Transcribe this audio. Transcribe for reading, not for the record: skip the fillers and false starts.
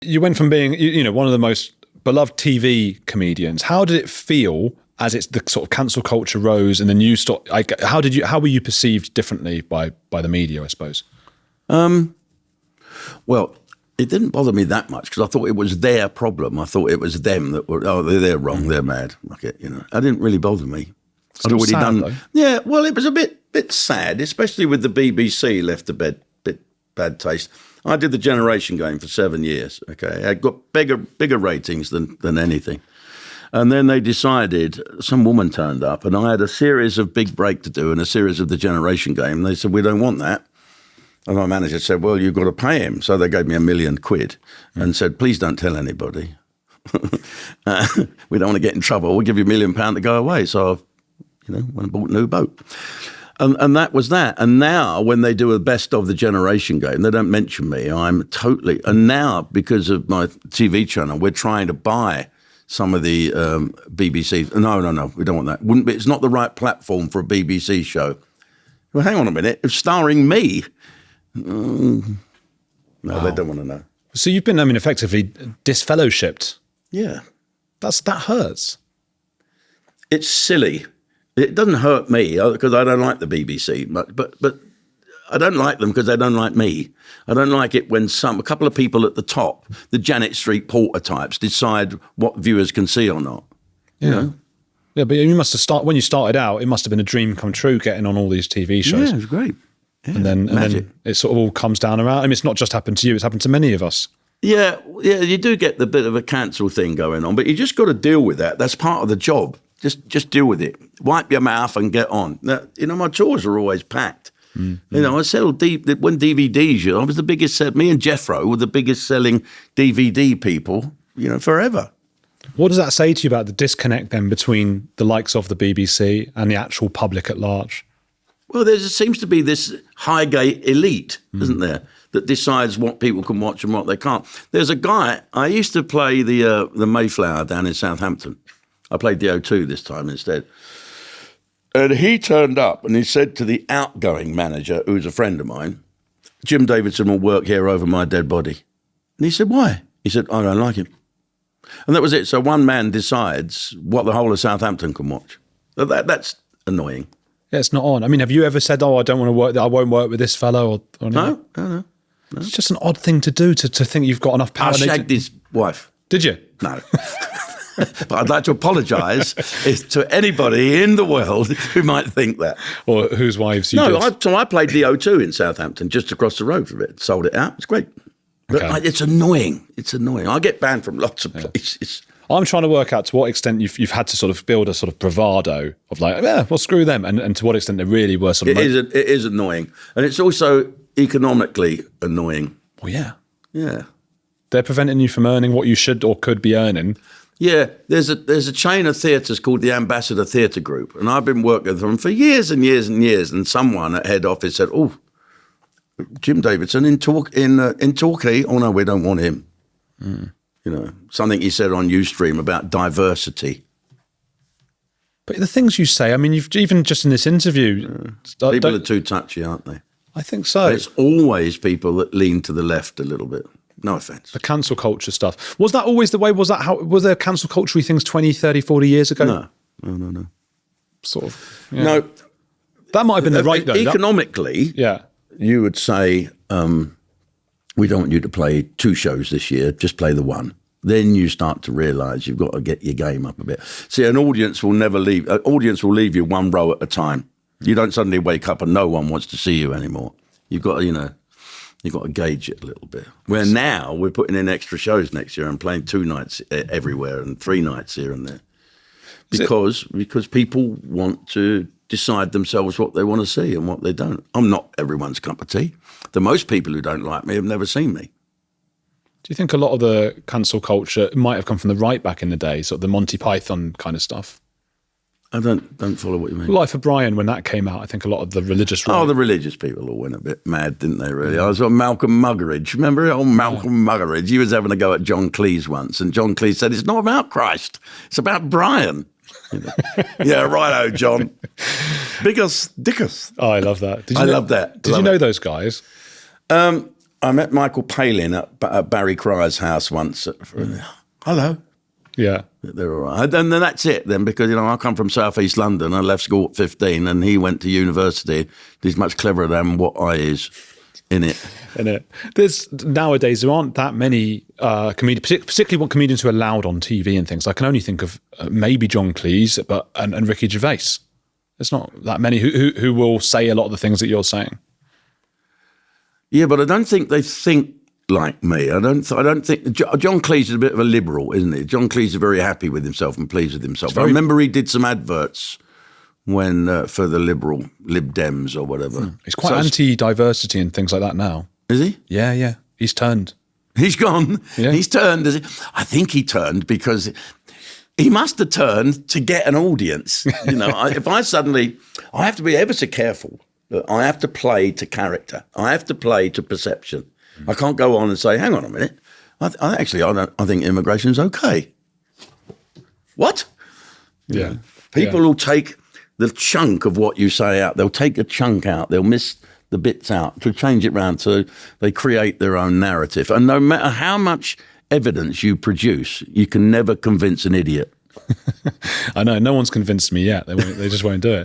You went from being, one of the most beloved TV comedians. How did it feel as the sort of cancel culture rose and then you stopped? How were you perceived differently by the media, I suppose? Well, it didn't bother me that much because I thought it was their problem. I thought it was them that were, they're wrong, they're mad. Like it, It didn't really bother me. I'd already done. Though. Yeah, well, it was a bit sad, especially with the BBC left a bit bad taste. I did the Generation game for 7 years. Okay, I got bigger ratings than anything. And then they decided, some woman turned up, and I had a series of Big Break to do and a series of the Generation game. And they said, we don't want that. And my manager said, well, you've got to pay him. So they gave me £1 million and said, please don't tell anybody. We don't want to get in trouble. We'll give you £1 million to go away. So, went and bought a new boat. And that was that. And now when they do a best of the Generation game, they don't mention me. I'm totally, and now because of my TV channel, we're trying to buy some of the BBC. No, we don't want that. Wouldn't be. It's not the right platform for a BBC show. Well, hang on a minute. It's starring me. No, they don't want to know. So you've been, effectively disfellowshipped. Yeah. That hurts. It's silly. It doesn't hurt me because I don't like the BBC, but I don't like them because they don't like me. I don't like it when a couple of people at the top, the Janet Street Porter types, decide what viewers can see or not. Yeah. Yeah, but you must have when you started out, it must have been a dream come true getting on all these TV shows. Yeah, it was great. Yeah, and then it sort of all comes down around. It's not just happened to you, it's happened to many of us. Yeah, you do get the bit of a cancel thing going on, but you just got to deal with that. That's part of the job. Just deal with it. Wipe your mouth and get on. Now, my tours are always packed. Mm-hmm. I settled when DVDs. I was the biggest. Me and Jeffro were the biggest selling DVD people. Forever. What does that say to you about the disconnect then between the likes of the BBC and the actual public at large? Well, there seems to be this Highgate elite, isn't there, that decides what people can watch and what they can't. There's a guy. I used to play the Mayflower down in Southampton. I played the O2 this time instead. And he turned up and he said to the outgoing manager, who's a friend of mine, Jim Davidson will work here over my dead body. And he said, why? He said, I don't like him. And that was it. So one man decides what the whole of Southampton can watch. That's annoying. Yeah, it's not on. Have you ever said, I don't want to work, I won't work with this fellow? Or No. It's just an odd thing to do, to think you've got enough power. I shagged his wife. Did you? No. But I'd like to apologise to anybody in the world who might think that. Or whose wives you did. So I played the O2 in Southampton, just across the road from it. Sold it out. It's great. But it's annoying. It's annoying. I get banned from lots of places. I'm trying to work out to what extent you've had to sort of build a sort of bravado of like, well, screw them, and to what extent they really were sort of... It is annoying. And it's also economically annoying. Well, yeah. Yeah. They're preventing you from earning what you should or could be earning. Yeah, there's a chain of theatres called the Ambassador Theatre Group, and I've been working with them for years and years and years. And someone at head office said, "Oh, Jim Davidson in Torquay. Oh no, we don't want him." Something he said on Ustreme about diversity. But the things you say, you've even just in this interview, people are too touchy, aren't they? I think so. It's always people that lean to the left a little bit. No offence. The cancel culture stuff. Was that always the way? Was there cancel culture things 20, 30, 40 years ago? No. Sort of. Yeah. No. That might have been the right, though. Economically, you would say, we don't want you to play 2 shows this year, just play the 1. Then you start to realise you've got to get your game up a bit. See, an audience will never leave. An audience will leave you 1 row at a time. You don't suddenly wake up and no one wants to see you anymore. You've got to, you've got to gauge it a little bit. Where now we're putting in extra shows next year and playing 2 nights everywhere and 3 nights here and there. Because people want to decide themselves what they want to see and what they don't. I'm not everyone's cup of tea. The most people who don't like me have never seen me. Do you think a lot of the cancel culture might have come from the right back in the day, sort of the Monty Python kind of stuff? I don't follow what you mean. Life of Brian, when that came out, I think a lot of the religious... right. Oh, the religious people all went a bit mad, didn't they, really? I was on Malcolm Muggeridge. Remember old Malcolm Muggeridge? He was having a go at John Cleese once, and John Cleese said, it's not about Christ, it's about Brian. Yeah, righto, John. Biggest Dickus. Oh, I love that. I love that. Did you know those guys? I met Michael Palin at Barry Cryer's house once. Hello. Yeah. They're all right. And then that's it then, because, you know, I come from South East London. I left school at 15 and he went to university. He's much cleverer than what I is in it. Nowadays, there aren't that many comedians, particularly comedians who are loud on TV and things. I can only think of maybe John Cleese and Ricky Gervais. There's not that many who will say a lot of the things that you're saying. Yeah, but I don't think they think like me. I don't think John Cleese is a bit of a liberal, isn't he? John Cleese is very happy with himself and pleased with himself. I remember he did some adverts when for the Lib Dems or whatever. He's quite anti-diversity and things like that now. Is he? Yeah. He's turned. He's gone. Yeah. He's turned. I think he turned because he must have turned to get an audience. You know, I have to be ever so careful. I have to play to character. I have to play to perception. I can't go on and say, hang on a minute. I think immigration's okay. What? Yeah. People will take the chunk of what you say out. They'll take a chunk out. They'll miss the bits out to change it round so they create their own narrative. And no matter how much evidence you produce, you can never convince an idiot. I know. No one's convinced me yet. They just won't do it.